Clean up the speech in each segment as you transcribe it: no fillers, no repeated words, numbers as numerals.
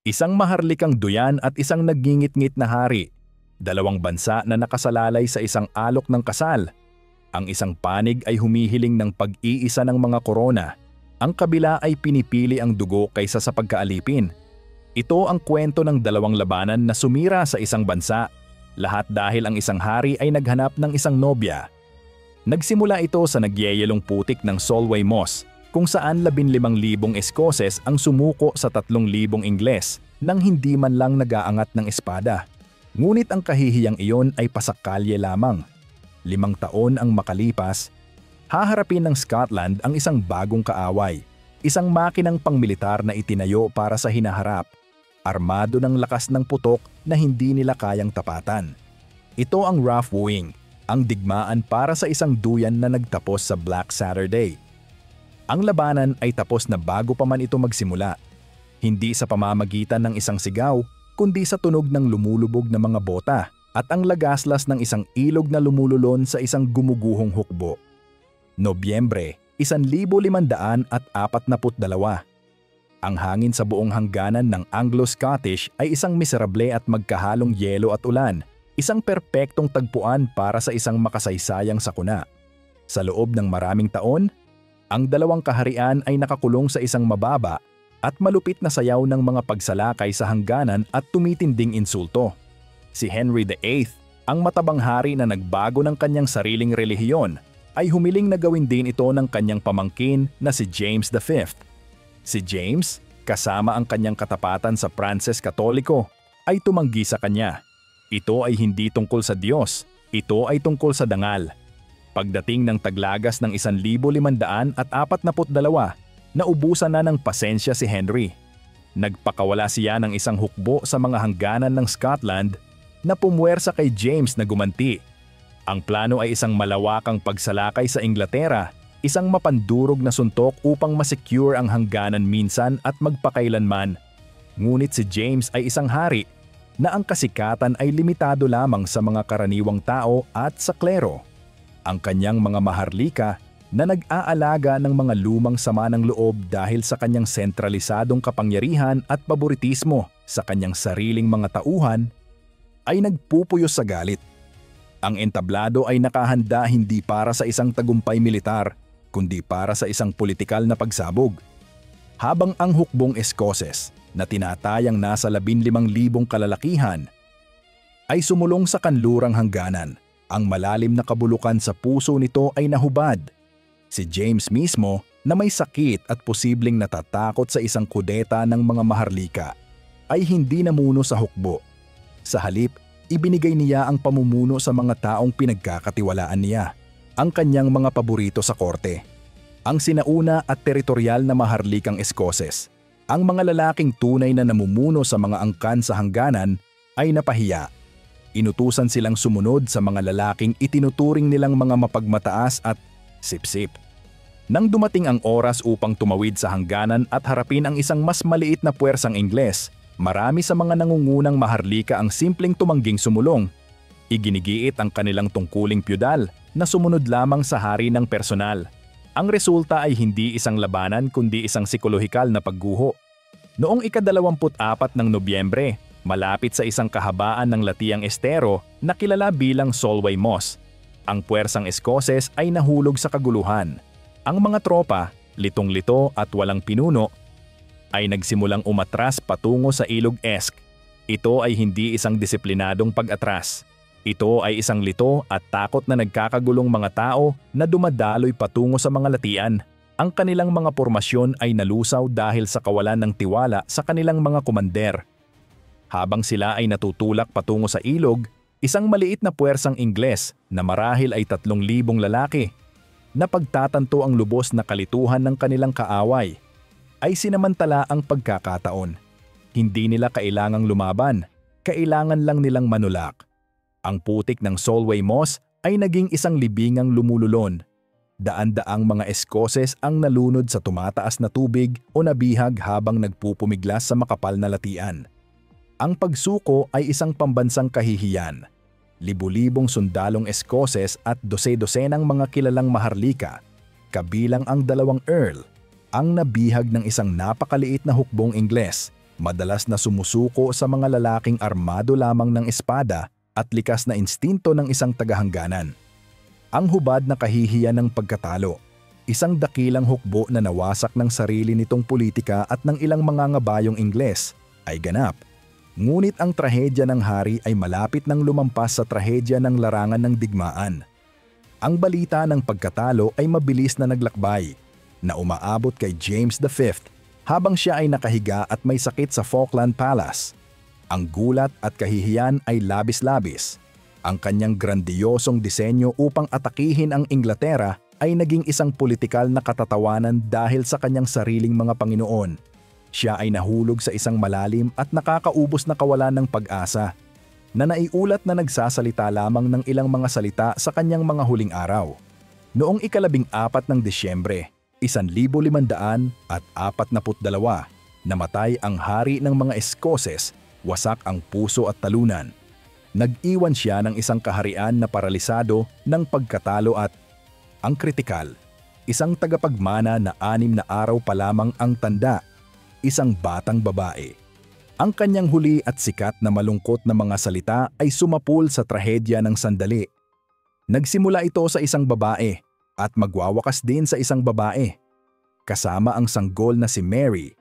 Isang maharlikang duyan at isang nagngingit-ngit na hari. Dalawang bansa na nakasalalay sa isang alok ng kasal. Ang isang panig ay humihiling ng pag-iisa ng mga korona. Ang kabila ay pinipili ang dugo kaysa sa pagkaalipin. Ito ang kwento ng dalawang labanan na sumira sa isang bansa. Lahat dahil ang isang hari ay naghanap ng isang nobya. Nagsimula ito sa nagyeyelong putik ng Solway Moss, kung saan 15,000 Eskoses ang sumuko sa 3,000 Ingles nang hindi man lang nag-aangat ng espada. Ngunit ang kahihiyang iyon ay pasakalye lamang. 5 taon ang makalipas, haharapin ng Scotland ang isang bagong kaaway, isang makinang pangmilitar na itinayo para sa hinaharap, armado ng lakas ng putok na hindi nila kayang tapatan. Ito ang Rough Wooing, ang digmaan para sa isang duyan na nagtapos sa Black Saturday. Ang labanan ay tapos na bago pa man ito magsimula, hindi sa pamamagitan ng isang sigaw, kundi sa tunog ng lumulubog na mga bota at ang lagaslas ng isang ilog na lumululon sa isang gumuguhong hukbo. Nobyembre, 1542. Ang hangin sa buong hangganan ng Anglo-Scottish ay isang miserable at magkahalong yelo at ulan, isang perpektong tagpuan para sa isang makasaysayang sakuna. Sa loob ng maraming taon, ang dalawang kaharian ay nakakulong sa isang mababa at malupit na sayaw ng mga pagsalakay sa hangganan at tumitinding insulto. Si Henry VIII, ang matabang hari na nagbago ng kanyang sariling relihiyon, ay humiling na gawin din ito ng kanyang pamangkin na si James V. Si James, kasama ang kanyang katapatan sa Pranses Katoliko, ay tumanggi sa kanya. Ito ay hindi tungkol sa Diyos, ito ay tungkol sa dangal. Pagdating ng taglagas ng 1542, naubusan na ng pasensya si Henry. Nagpakawala siya ng isang hukbo sa mga hangganan ng Scotland na pumwersa kay James na gumanti. Ang plano ay isang malawakang pagsalakay sa Inglaterra, isang mapandurog na suntok upang masecure ang hangganan minsan at magpakailanman. Ngunit si James ay isang hari na ang kasikatan ay limitado lamang sa mga karaniwang tao at sa klero. Ang kanyang mga maharlika na nag-aalaga ng mga lumang sama ng loob dahil sa kanyang sentralisadong kapangyarihan at paboritismo sa kanyang sariling mga tauhan, ay nagpupuyos sa galit. Ang entablado ay nakahanda hindi para sa isang tagumpay militar, kundi para sa isang politikal na pagsabog. Habang ang hukbong Eskoses, na tinatayang nasa 15,000 kalalakihan, ay sumulong sa kanlurang hangganan, ang malalim na kabulukan sa puso nito ay nahubad. Si James mismo, na may sakit at posibleng natatakot sa isang kudeta ng mga maharlika, ay hindi namuno sa hukbo. Sa halip, ibinigay niya ang pamumuno sa mga taong pinagkakatiwalaan niya, ang kanyang mga paborito sa korte. Ang sinauna at teritorial na maharlikang Eskoses, ang mga lalaking tunay na namumuno sa mga angkan sa hangganan, ay napahiya. Inutusan silang sumunod sa mga lalaking itinuturing nilang mga mapagmataas at sipsip. Nang dumating ang oras upang tumawid sa hangganan at harapin ang isang mas maliit na puwersang Ingles, marami sa mga nangungunang maharlika ang simpleng tumangging sumulong. Iginigiit ang kanilang tungkuling pyudal na sumunod lamang sa hari ng personal. Ang resulta ay hindi isang labanan kundi isang psikolohikal na pagguho. Noong ika-24 ng Nobyembre, malapit sa isang kahabaan ng Latiang Estero na kilala bilang Solway Moss, ang puwersang Eskoses ay nahulog sa kaguluhan. Ang mga tropa, litong-lito at walang pinuno, ay nagsimulang umatras patungo sa Ilog Esk. Ito ay hindi isang disiplinadong pag-atras. Ito ay isang lito at takot na nagkakagulong mga tao na dumadaloy patungo sa mga latian. Ang kanilang mga pormasyon ay nalusaw dahil sa kawalan ng tiwala sa kanilang mga komander. Habang sila ay natutulak patungo sa ilog, isang maliit na puwersang Ingles na marahil ay 3,000 lalaki, na pagtatanto ang lubos na kalituhan ng kanilang kaaway, ay sinamantala ang pagkakataon. Hindi nila kailangang lumaban, kailangan lang nilang manulak. Ang putik ng Solway Moss ay naging isang libingang lumululon. Daan-daang mga Eskoses ang nalunod sa tumataas na tubig o nabihag habang nagpupumiglas sa makapal na latian. Ang pagsuko ay isang pambansang kahihiyan. Libu-libong sundalong Eskoses at dose-dosenang mga kilalang maharlika, kabilang ang 2 Earl, ang nabihag ng isang napakaliit na hukbong Ingles madalas na sumusuko sa mga lalaking armado lamang ng espada at likas na instinto ng isang tagahangganan. Ang hubad na kahihiyan ng pagkatalo, isang dakilang hukbo na nawasak ng sarili nitong politika at ng ilang mangangabayong Ingles, ay ganap. Ngunit ang trahedya ng hari ay malapit nang lumampas sa trahedya ng larangan ng digmaan. Ang balita ng pagkatalo ay mabilis na naglakbay, na umaabot kay James V habang siya ay nakahiga at may sakit sa Falkland Palace. Ang gulat at kahihiyan ay labis-labis. Ang kanyang grandiyosong disenyo upang atakihin ang Inglaterra ay naging isang politikal na katatawanan dahil sa kanyang sariling mga Panginoon. Siya ay nahulog sa isang malalim at nakakaubos na kawalan ng pag-asa, na naiulat na nagsasalita lamang ng ilang mga salita sa kanyang mga huling araw. Noong 14 ng Disyembre, 1542, namatay ang hari ng mga Eskoses, wasak ang puso at talunan. Nag-iwan siya ng isang kaharian na paralisado ng pagkatalo at, ang kritikal, isang tagapagmana na 6 na araw pa lamang ang tanda, isang batang babae. Ang kanyang huli at sikat na malungkot na mga salita ay sumapul sa trahedya ng sandali. Nagsimula ito sa isang babae at magwawakas din sa isang babae. Kasama ang sanggol na si Mary,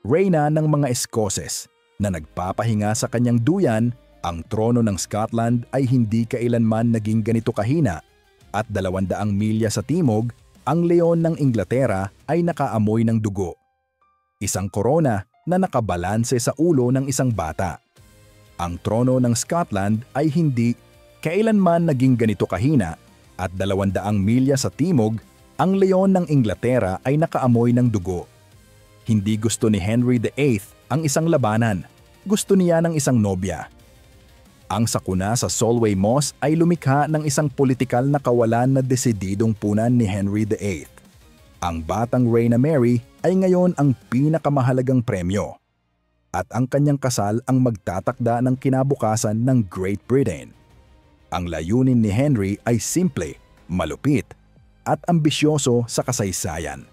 reyna ng mga Eskoses, na nagpapahinga sa kanyang duyan. Ang trono ng Scotland ay hindi kailanman naging ganito kahina, at 200 milya sa timog, ang leon ng Inglaterra ay nakaamoy ng dugo. Isang korona na nakabalanse sa ulo ng isang bata. Ang trono ng Scotland ay hindi kailanman naging ganito kahina, at 200 milya sa timog, ang leon ng Inglaterra ay nakaamoy ng dugo. Hindi gusto ni Henry VIII ang isang labanan, gusto niya ng isang nobya. Ang sakuna sa Solway Moss ay lumikha ng isang politikal na kawalan na desididong punan ni Henry VIII. Ang batang Reyna Mary ay ngayon ang pinakamahalagang premyo. At ang kanyang kasal ang magtatakda ng kinabukasan ng Great Britain. Ang layunin ni Henry ay simple, malupit, at ambisyoso sa kasaysayan.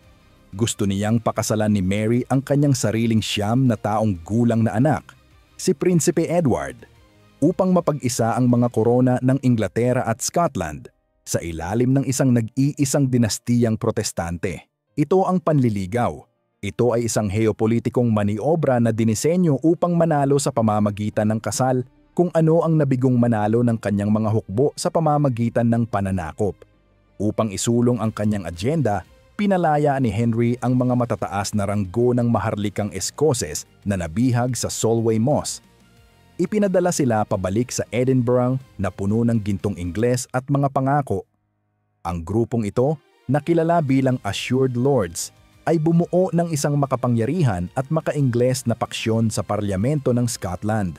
Gusto niyang pakasalan ni Mary ang kanyang sariling 9 na taong gulang na anak, si Prinsipe Edward, upang mapag-isa ang mga korona ng Inglaterra at Scotland sa ilalim ng isang nag-iisang dinastiyang protestante. Ito ang panliligaw. Ito ay isang heopolitikong maniobra na dinisenyo upang manalo sa pamamagitan ng kasal, kung ano ang nabigong manalo ng kanyang mga hukbo sa pamamagitan ng pananakop. Upang isulong ang kanyang agenda, pinalaya ni Henry ang mga matataas na ranggo ng maharlikang Eskoses na nabihag sa Solway Moss. Ipinadala sila pabalik sa Edinburgh na puno ng gintong Ingles at mga pangako. Ang grupong ito, na kilala bilang Assured Lords, ay bumuo ng isang makapangyarihan at maka-Ingles na paksyon sa parlamento ng Scotland.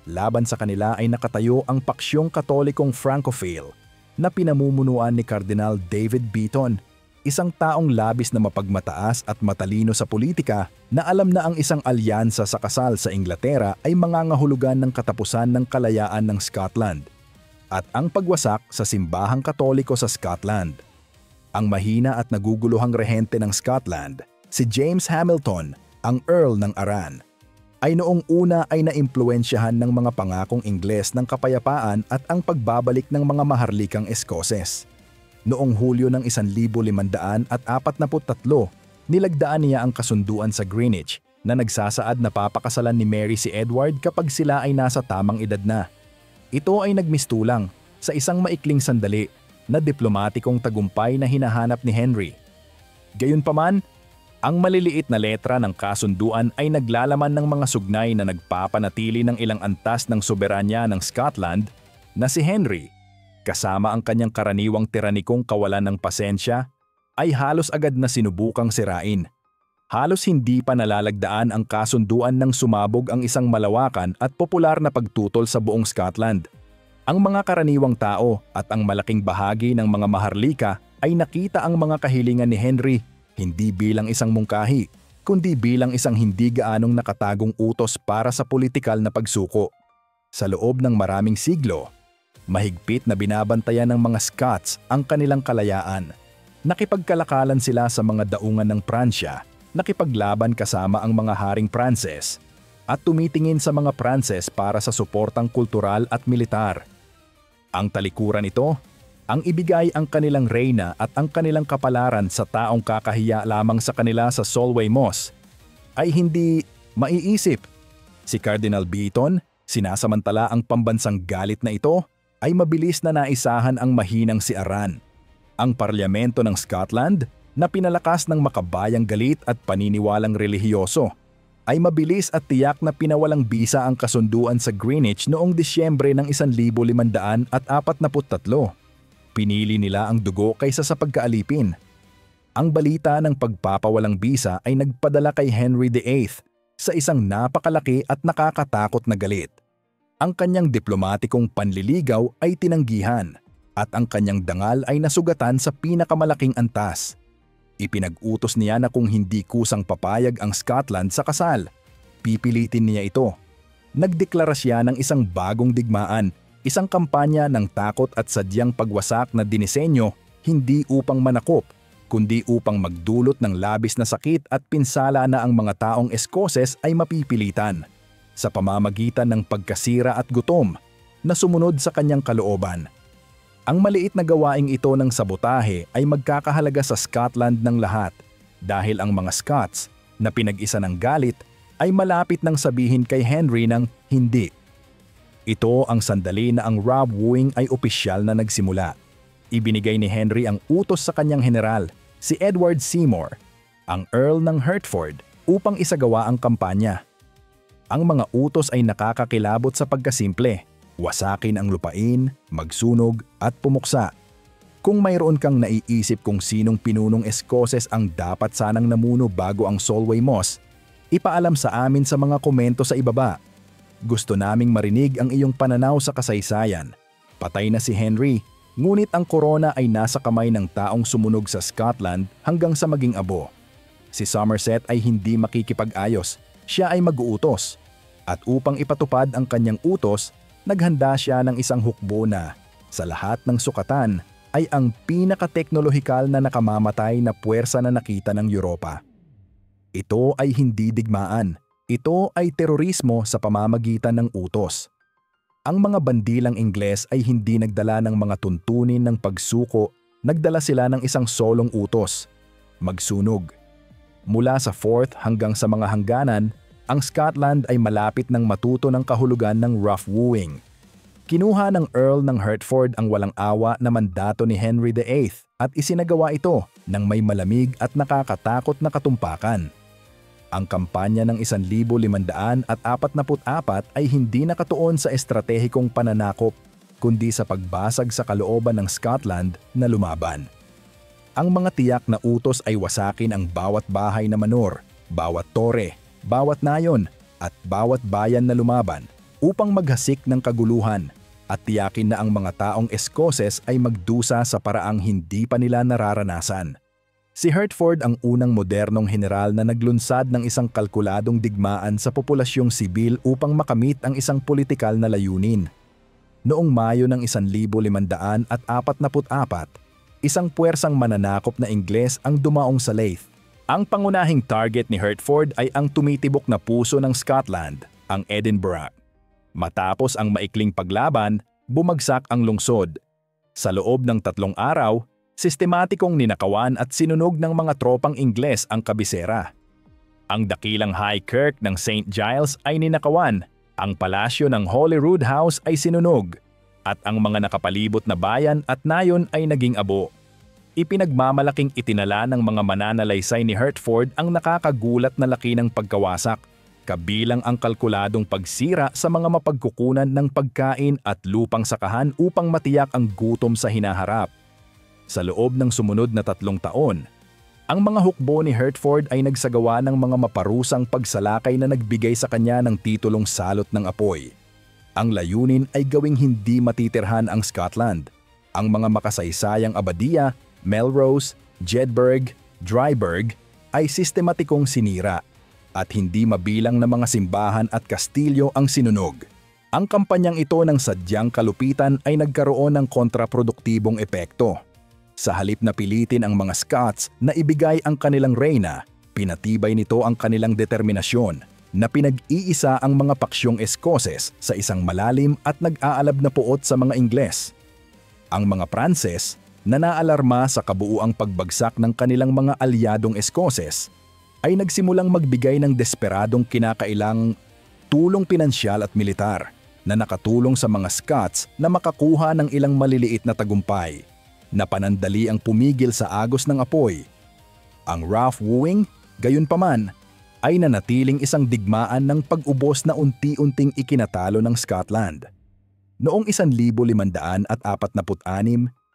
Laban sa kanila ay nakatayo ang paksyong Katolikong Francophile na pinamumunuan ni Cardinal David Beaton, isang taong labis na mapagmataas at matalino sa politika, na alam na ang isang alyansa sa kasal sa Inglaterra ay mangangahulugan ng katapusan ng kalayaan ng Scotland at ang pagwasak sa simbahang Katoliko sa Scotland. Ang mahina at naguguluhang rehente ng Scotland, si James Hamilton, ang Earl ng Arran, ay noong una ay naimpluwensyahan ng mga pangakong Ingles ng kapayapaan at ang pagbabalik ng mga maharlikang Eskoses. Noong Hulyo ng 1543, nilagdaan niya ang kasunduan sa Greenwich na nagsasaad na papakasalan ni Mary si Edward kapag sila ay nasa tamang edad na. Ito ay nagmistulang sa isang maikling sandali na diplomatikong tagumpay na hinahanap ni Henry. Gayunpaman, ang maliliit na letra ng kasunduan ay naglalaman ng mga sugnay na nagpapanatili ng ilang antas ng soberanya ng Scotland na si Henry, kasama ang kanyang karaniwang tiranikong kawalan ng pasensya, ay halos agad na sinubukang sirain. Halos hindi pa nalalagdaan ang kasunduan nang sumabog ang isang malawakan at popular na pagtutol sa buong Scotland. Ang mga karaniwang tao at ang malaking bahagi ng mga maharlika ay nakita ang mga kahilingan ni Henry hindi bilang isang mungkahi, kundi bilang isang hindi gaanong nakatagong utos para sa politikal na pagsuko. Sa loob ng maraming siglo, mahigpit na binabantayan ng mga Scots ang kanilang kalayaan. Nakipagkalakalan sila sa mga daungan ng Pransya, nakipaglaban kasama ang mga haring Pranses, at tumitingin sa mga Pranses para sa suportang kultural at militar. Ang talikuran nito, ang ibigay ang kanilang reyna at ang kanilang kapalaran sa taong kakahiya lamang sa kanila sa Solway Moss, ay hindi maiisip. Si Cardinal Beaton, sinasamantala ang pambansang galit na ito, ay mabilis na naisahan ang mahinang si Arran. Ang Parlamento ng Scotland, na pinalakas ng makabayang galit at paniniwalang relihiyoso, ay mabilis at tiyak na pinawalang bisa ang kasunduan sa Greenwich noong Disyembre ng 1543. Pinili nila ang dugo kaysa sa pagkaalipin. Ang balita ng pagpapawalang bisa ay nagpadala kay Henry VIII sa isang napakalaki at nakakatakot na galit. Ang kanyang diplomatikong panliligaw ay tinanggihan at ang kanyang dangal ay nasugatan sa pinakamalaking antas. Ipinag-utos niya na kung hindi kusang papayag ang Scotland sa kasal, pipilitin niya ito. Nagdeklara siya ng isang bagong digmaan, isang kampanya ng takot at sadyang pagwasak na dinisenyo hindi upang manakop, kundi upang magdulot ng labis na sakit at pinsala na ang mga taong Eskoses ay mapipilitan sa pamamagitan ng pagkasira at gutom na sumunod sa kanyang kalooban. Ang maliit na gawaing ito ng sabotahe ay magkakahalaga sa Scotland ng lahat dahil ang mga Scots na pinag-isa ng galit ay malapit nang sabihin kay Henry ng hindi. Ito ang sandali na ang rob wooing ay opisyal na nagsimula. Ibinigay ni Henry ang utos sa kanyang general, si Edward Seymour, ang Earl ng Hertford, upang isagawa ang kampanya. Ang mga utos ay nakakakilabot sa pagkasimple. Wasakin ang lupain, magsunog at pumuksa. Kung mayroon kang naiisip kung sinong pinunong Eskoses ang dapat sanang namuno bago ang Solway Moss, ipaalam sa amin sa mga komento sa ibaba. Gusto naming marinig ang iyong pananaw sa kasaysayan. Patay na si Henry, ngunit ang korona ay nasa kamay ng taong sumunog sa Scotland hanggang sa maging abo. Si Somerset ay hindi makikipag-ayos, siya ay mag-uutos. At upang ipatupad ang kanyang utos, naghanda siya ng isang hukbo na, sa lahat ng sukatan, ay ang pinakateknolohikal na nakamamatay na puwersa na nakita ng Europa. Ito ay hindi digmaan. Ito ay terorismo sa pamamagitan ng utos. Ang mga bandilang Ingles ay hindi nagdala ng mga tuntunin ng pagsuko, nagdala sila ng isang solong utos: magsunog. Mula sa Forth hanggang sa mga hangganan, ang Scotland ay malapit ng matuto ng kahulugan ng rough wooing. Kinuha ng Earl ng Hertford ang walang awa na mandato ni Henry VIII at isinagawa ito ng may malamig at nakakatakot na katumpakan. Ang kampanya ng 1544 ay hindi nakatuon sa estratehikong pananakop, kundi sa pagbasag sa kalooban ng Scotland na lumaban. Ang mga tiyak na utos ay wasakin ang bawat bahay na manor, bawat tore, bawat nayon at bawat bayan na lumaban upang maghasik ng kaguluhan at tiyakin na ang mga taong Eskoses ay magdusa sa paraang hindi pa nila nararanasan. Si Hertford ang unang modernong general na naglunsad ng isang kalkuladong digmaan sa populasyong sibil upang makamit ang isang politikal na layunin. Noong Mayo ng 1544, isang puwersang mananakop na Ingles ang dumaong sa Leith. Ang pangunahing target ni Hertford ay ang tumitibok na puso ng Scotland, ang Edinburgh. Matapos ang maikling paglaban, bumagsak ang lungsod. Sa loob ng 3 araw, sistematikong ninakawan at sinunog ng mga tropang Ingles ang kabisera. Ang dakilang High Kirk ng St. Giles ay ninakawan, ang palasyo ng Holyrood House ay sinunog, at ang mga nakapalibot na bayan at nayon ay naging abo. Ipinagmamalaking itinala ng mga mananalaysay ni Hertford ang nakakagulat na laki ng pagkawasak, kabilang ang kalkuladong pagsira sa mga mapagkukunan ng pagkain at lupang sakahan upang matiyak ang gutom sa hinaharap. Sa loob ng sumunod na 3 taon, ang mga hukbo ni Hertford ay nagsagawa ng mga maparusang pagsalakay na nagbigay sa kanya ng titulong Salot ng Apoy. Ang layunin ay gawing hindi matitirhan ang Scotland. Ang mga makasaysayang abadiya, Melrose, Jedburgh, Dryburgh ay sistematikong sinira at hindi mabilang na mga simbahan at kastilyo ang sinunog. Ang kampanyang ito ng sadyang kalupitan ay nagkaroon ng kontraproduktibong epekto. Sa halip na pilitin ang mga Scots na ibigay ang kanilang reyna, pinatibay nito ang kanilang determinasyon. na pinag-iisa ang mga paksyong Eskoses sa isang malalim at nag-aalab na puot sa mga Ingles. Ang mga Pranses na naalarma sa kabuuang pagbagsak ng kanilang mga alyadong Eskoses ay nagsimulang magbigay ng desperadong kinakailang tulong pinansyal at militar na nakatulong sa mga Scots na makakuha ng ilang maliliit na tagumpay na panandali ang pumigil sa agos ng apoy. Ang rough wooing, gayunpaman, ay nanatiling isang digmaan ng pag-ubos na unti-unting ikinatalo ng Scotland. Noong 1546,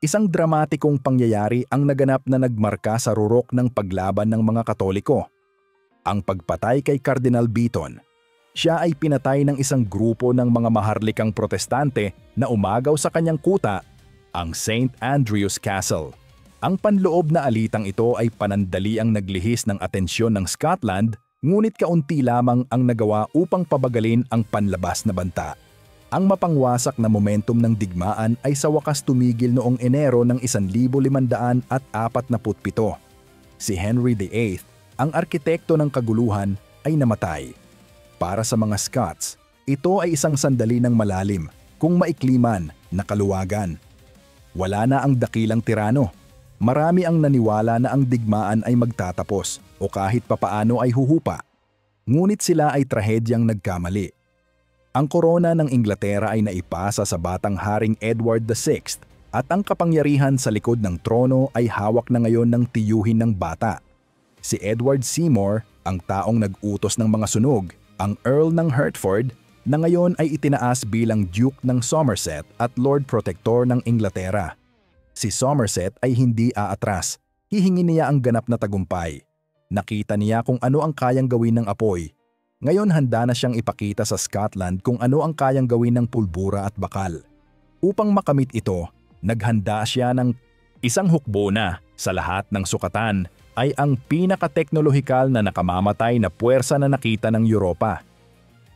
isang dramatikong pangyayari ang naganap na nagmarka sa rurok ng paglaban ng mga Katoliko. Ang pagpatay kay Cardinal Beaton. Siya ay pinatay ng isang grupo ng mga maharlikang protestante na umagaw sa kanyang kuta, ang St. Andrew's Castle. Ang panloob na alitang ito ay panandali ang naglihis ng atensyon ng Scotland, ngunit kaunti lamang ang nagawa upang pabagalin ang panlabas na banta. Ang mapangwasak na momentum ng digmaan ay sa wakas tumigil noong Enero ng 1547. Si Henry VIII, ang arkitekto ng kaguluhan, ay namatay. Para sa mga Scots, ito ay isang sandali ng malalim, kung maikli man, na kaluwagan. Wala na ang dakilang tirano. Marami ang naniwala na ang digmaan ay magtatapos o kahit papaano ay huhupa. Ngunit sila ay trahedyang nagkamali. Ang korona ng Inglaterra ay naipasa sa batang Haring Edward VI at ang kapangyarihan sa likod ng trono ay hawak na ngayon ng tiyuhin ng bata. Si Edward Seymour, ang taong nag-utos ng mga sunog, ang Earl ng Hertford, na ngayon ay itinaas bilang Duke ng Somerset at Lord Protector ng Inglaterra. Si Somerset ay hindi aatras. Hihingin niya ang ganap na tagumpay. Nakita niya kung ano ang kayang gawin ng apoy. Ngayon handa na siyang ipakita sa Scotland kung ano ang kayang gawin ng pulbura at bakal. Upang makamit ito, naghanda siya ng isang hukbo na, sa lahat ng sukatan, ay ang pinakateknolohikal na nakamamatay na puwersa na nakita ng Europa.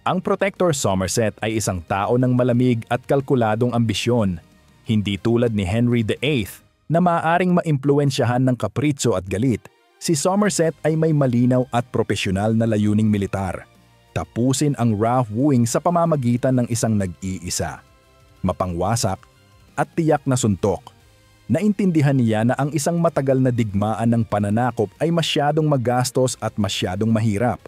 Ang Protector Somerset ay isang tao ng malamig at kalkuladong ambisyon. Hindi tulad ni Henry VIII na maaaring maimpluwensyahan ng kapritso at galit, si Somerset ay may malinaw at propesyonal na layuning militar. Tapusin ang rough wooing sa pamamagitan ng isang nag-iisa, mapangwasak at tiyak na suntok. Naintindihan niya na ang isang matagal na digmaan ng pananakop ay masyadong magastos at masyadong mahirap.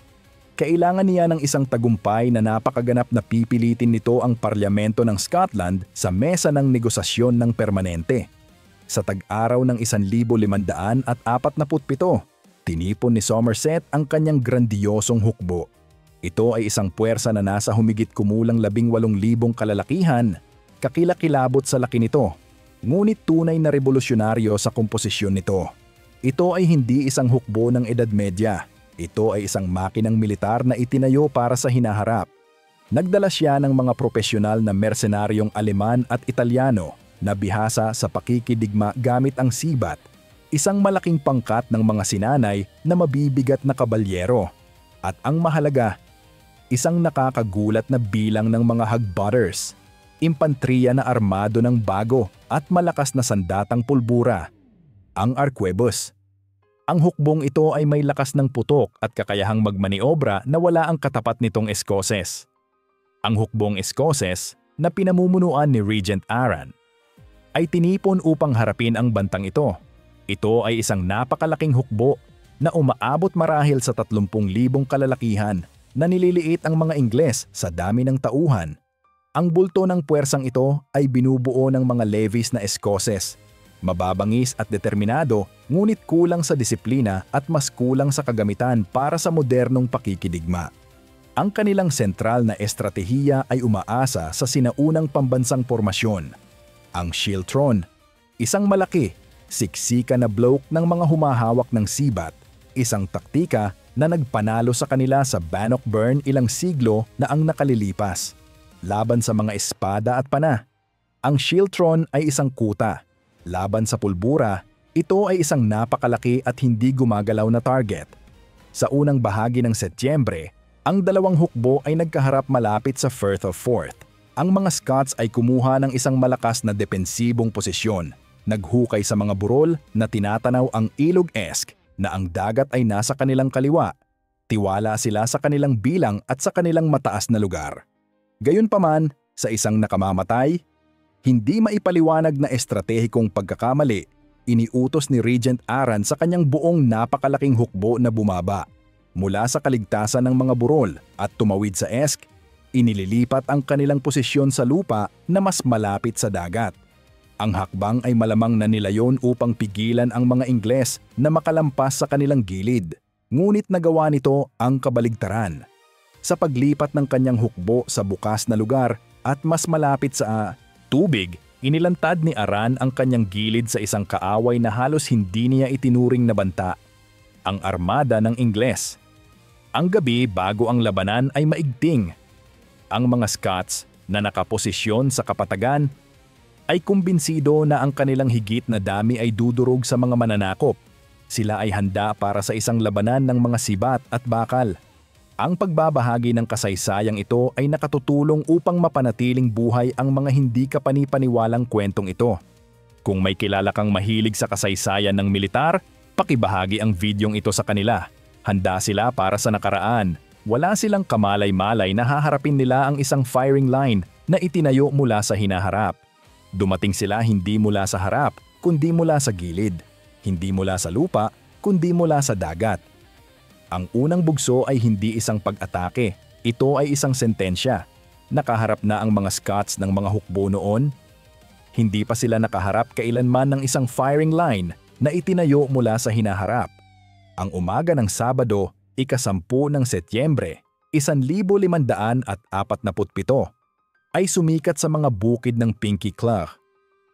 Kailangan niya ng isang tagumpay na napakaganap na pipilitin nito ang Parlamento ng Scotland sa mesa ng negosasyon ng permanente. Sa tag-araw ng 1547, tinipon ni Somerset ang kanyang grandiyosong hukbo. Ito ay isang puwersa na nasa humigit kumulang 18,000 kalalakihan, kakilakilabot sa laki nito, ngunit tunay na revolusyonaryo sa komposisyon nito. Ito ay hindi isang hukbo ng Edad Medya. Ito ay isang makinang militar na itinayo para sa hinaharap. Nagdala siya ng mga propesyonal na mersenaryong Aleman at Italyano na bihasa sa pakikidigma gamit ang sibat, isang malaking pangkat ng mga sinanay na mabibigat na kabalyero. At ang mahalaga, isang nakakagulat na bilang ng mga hagbutters, impantriya na armado ng bago at malakas na sandatang pulbura, ang arquebus. Ang hukbong ito ay may lakas ng putok at kakayahang magmaniobra na wala ang katapat nitong Eskoses. Ang hukbong Eskoses, na pinamumunuan ni Regent Arran, ay tinipon upang harapin ang bantang ito. Ito ay isang napakalaking hukbo na umaabot marahil sa 30,000 kalalakihan na nililiit ang mga Ingles sa dami ng tauhan. Ang bulto ng puwersang ito ay binubuo ng mga levies na Eskoses. Mababangis at determinado, ngunit kulang sa disiplina at mas kulang sa kagamitan para sa modernong pakikidigma. Ang kanilang sentral na estratehiya ay umaasa sa sinaunang pambansang formasyon, ang Schiltron, isang malaki, siksika na bloke ng mga humahawak ng sibat, isang taktika na nagpanalo sa kanila sa Bannockburn ilang siglo na ang nakalilipas. Laban sa mga espada at pana, ang Schiltron ay isang kuta. Laban sa pulbura, ito ay isang napakalaki at hindi gumagalaw na target. Sa unang bahagi ng Setyembre, ang dalawang hukbo ay nagkaharap malapit sa Firth of Forth. Ang mga Scots ay kumuha ng isang malakas na depensibong posisyon, naghukay sa mga burol na tinatanaw ang ilog Esk na ang dagat ay nasa kanilang kaliwa. Tiwala sila sa kanilang bilang at sa kanilang mataas na lugar. Gayunpaman, sa isang nakamamatay, hindi maipaliwanag na estratehikong pagkakamali, iniutos ni Regent Aran sa kanyang buong napakalaking hukbo na bumaba mula sa kaligtasan ng mga burol at tumawid sa Esk. Inililipat ang kanilang posisyon sa lupa na mas malapit sa dagat. Ang hakbang ay malamang na nilayon upang pigilan ang mga Ingles na makalampas sa kanilang gilid. Ngunit nagawa nito ang kabaligtaran. Sa paglipat ng kanyang hukbo sa bukas na lugar at mas malapit sa tubig, inilantad ni Aran ang kanyang gilid sa isang kaaway na halos hindi niya itinuring na banta, ang armada ng Ingles. Ang gabi bago ang labanan ay maigting. Ang mga Scots na nakaposisyon sa kapatagan ay kumbinsido na ang kanilang higit na dami ay dudurog sa mga mananakop. Sila ay handa para sa isang labanan ng mga sibat at bakal. Ang pagbabahagi ng kasaysayang ito ay nakatutulong upang mapanatiling buhay ang mga hindi kapanipaniwalang kwentong ito. Kung may kilala kang mahilig sa kasaysayan ng militar, pakibahagi ang videong ito sa kanila. Handa sila para sa nakaraan. Wala silang kamalay-malay na haharapin nila ang isang firing line na itinayo mula sa hinaharap. Dumating sila hindi mula sa harap, kundi mula sa gilid. Hindi mula sa lupa, kundi mula sa dagat. Ang unang bugso ay hindi isang pag-atake. Ito ay isang sentensya. Nakaharap na ang mga Scots ng mga hukbo noon. Hindi pa sila nakaharap kailanman ng isang firing line na itinayo mula sa hinaharap. Ang umaga ng Sabado, ika-10 ng Setyembre, 1547 ay sumikat sa mga bukid ng Pinkie Cleugh.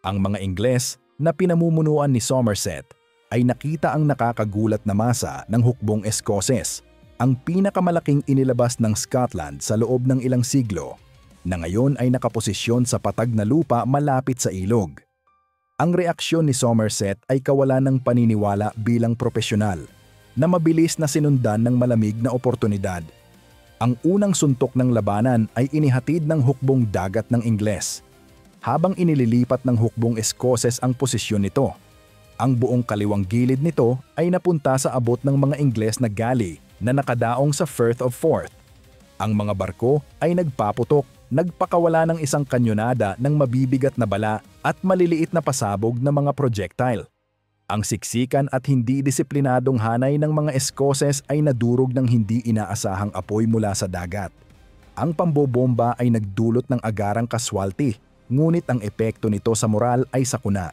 Ang mga Ingles na pinamumunuan ni Somerset ay nakita ang nakakagulat na masa ng hukbong Eskoses, ang pinakamalaking inilabas ng Scotland sa loob ng ilang siglo, na ngayon ay nakaposisyon sa patag na lupa malapit sa ilog. Ang reaksyon ni Somerset ay kawalan ng paniniwala bilang propesyonal, na mabilis na sinundan ng malamig na oportunidad. Ang unang suntok ng labanan ay inihatid ng hukbong dagat ng Ingles. Habang inililipat ng hukbong Eskoses ang posisyon nito, ang buong kaliwang gilid nito ay napunta sa abot ng mga Ingles na galley na nakadaong sa Firth of Forth. Ang mga barko ay nagpaputok, nagpakawala ng isang kanyonada ng mabibigat na bala at maliliit na pasabog na mga projectile. Ang siksikan at hindi disiplinadong hanay ng mga Eskoses ay nadurog ng hindi inaasahang apoy mula sa dagat. Ang pambobomba ay nagdulot ng agarang kaswalti, ngunit ang epekto nito sa moral ay sakuna.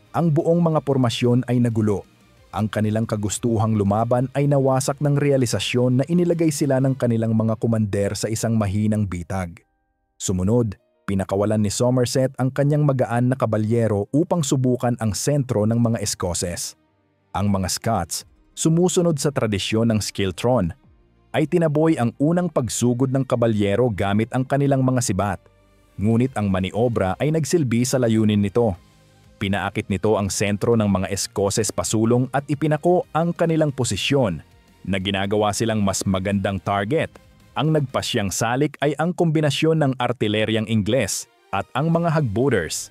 Ang buong mga pormasyon ay nagulo. Ang kanilang kagustuhang lumaban ay nawasak ng realisasyon na inilagay sila ng kanilang mga komander sa isang mahinang bitag. Sumunod, pinakawalan ni Somerset ang kanyang magaan na kabalyero upang subukan ang sentro ng mga Eskoses. Ang mga Scots, sumusunod sa tradisyon ng Skiltron, ay tinaboy ang unang pagsugod ng kabalyero gamit ang kanilang mga sibat. Ngunit ang maniobra ay nagsilbi sa layunin nito. Pinaakit nito ang sentro ng mga Eskoses pasulong at ipinako ang kanilang posisyon, na ginagawa silang mas magandang target. Ang nagpasyang salik ay ang kombinasyon ng artileryang Ingles at ang mga hagbooters.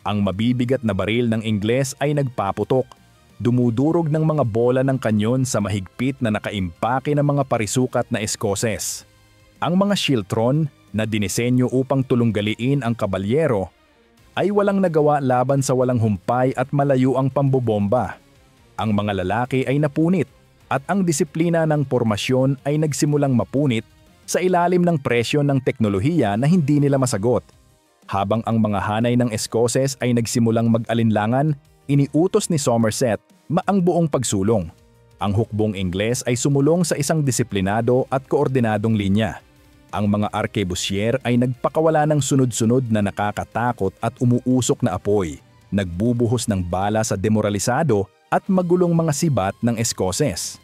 Ang mabibigat na baril ng Ingles ay nagpaputok, dumudurog ng mga bola ng kanyon sa mahigpit na nakaimpake ng mga parisukat na Eskoses. Ang mga Shiltron na dinisenyo upang tulunggaliin ang kabalyero ay walang nagawa laban sa walang humpay at malayo ang pambobomba. Ang mga lalaki ay napunit at ang disiplina ng pormasyon ay nagsimulang mapunit sa ilalim ng presyon ng teknolohiya na hindi nila masagot. Habang ang mga hanay ng Eskoses ay nagsimulang mag-alinlangan, iniutos ni Somerset ang buong pagsulong. Ang hukbong Ingles ay sumulong sa isang disiplinado at koordinadong linya. Ang mga arquebusier ay nagpakawala ng sunod-sunod na nakakatakot at umuusok na apoy, nagbubuhos ng bala sa demoralisado at magulong mga sibat ng Eskoses.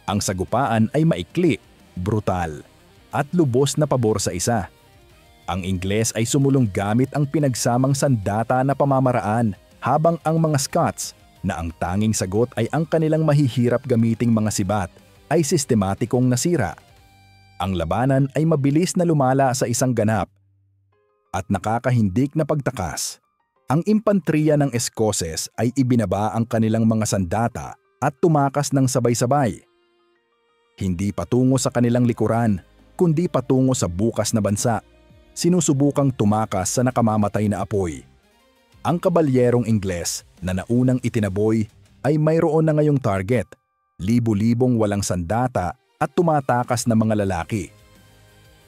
Ang sagupaan ay maikli, brutal, at lubos na pabor sa isa. Ang Ingles ay sumulong gamit ang pinagsamang sandata na pamamaraan, habang ang mga Scots, na ang tanging sagot ay ang kanilang mahihirap gamiting mga sibat, ay sistematikong nasira. Ang labanan ay mabilis na lumala sa isang ganap. At nakakahindik na pagtakas, ang impantriya ng Eskoses ay ibinaba ang kanilang mga sandata at tumakas ng sabay-sabay. Hindi patungo sa kanilang likuran, kundi patungo sa bukas na bansa. Sinusubukang tumakas sa nakamamatay na apoy. Ang kabalyerong Ingles na naunang itinaboy ay mayroon na ngayong target, libu-libong walang sandata at tumatakas na mga lalaki.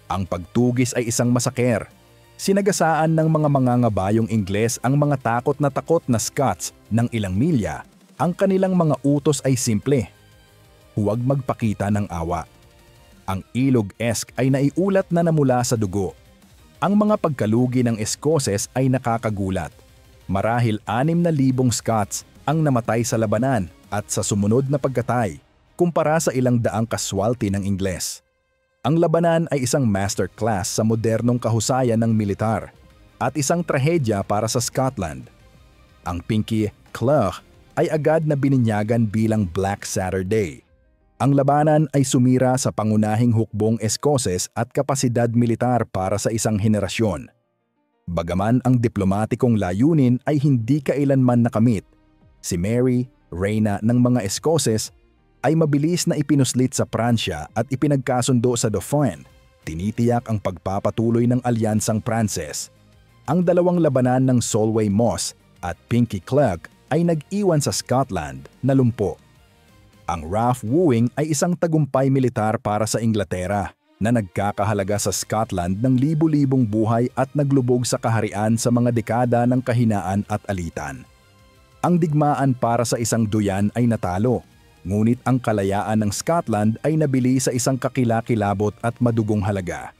Ang pagtugis ay isang masaker. Sinagasaan ng mga mangangabayong Ingles ang mga takot na Scots ng ilang milya. Ang kanilang mga utos ay simple. Huwag magpakita ng awa. Ang ilog Esk ay naiulat na mula sa dugo. Ang mga pagkalugi ng Eskoses ay nakakagulat. Marahil 6,000 Scots ang namatay sa labanan at sa sumunod na pagkatay, kumpara sa ilang daang kaswalti ng Ingles. Ang labanan ay isang masterclass sa modernong kahusayan ng militar at isang trahedya para sa Scotland. Ang Pinkie Cleugh ay agad na bininyagan bilang Black Saturday. Ang labanan ay sumira sa pangunahing hukbong Eskoses at kapasidad militar para sa isang henerasyon. Bagaman ang diplomatikong layunin ay hindi kailanman nakamit, si Mary, reyna ng mga Eskoses, ay mabilis na ipinuslit sa Pransya at ipinagkasundo sa Dauphin. Tinitiyak ang pagpapatuloy ng alyansang Pranses. Ang dalawang labanan ng Solway Moss at Pinkie Cleugh ay nag-iwan sa Scotland na lumpo. Ang Rough Wooing ay isang tagumpay militar para sa Inglaterra na nagkakahalaga sa Scotland ng libu-libong buhay at naglubog sa kaharian sa mga dekada ng kahinaan at alitan. Ang digmaan para sa isang duyan ay natalo, ngunit ang kalayaan ng Scotland ay nabili sa isang kakilakilabot at madugong halaga.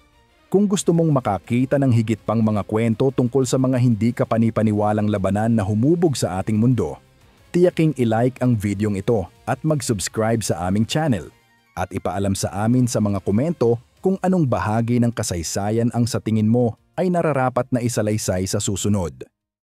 Kung gusto mong makakita ng higit pang mga kwento tungkol sa mga hindi kapanipaniwalang labanan na humubog sa ating mundo, tiyaking i-like ang videong ito at mag-subscribe sa aming channel at ipaalam sa amin sa mga komento kung anong bahagi ng kasaysayan ang sa tingin mo ay nararapat na isalaysay sa susunod.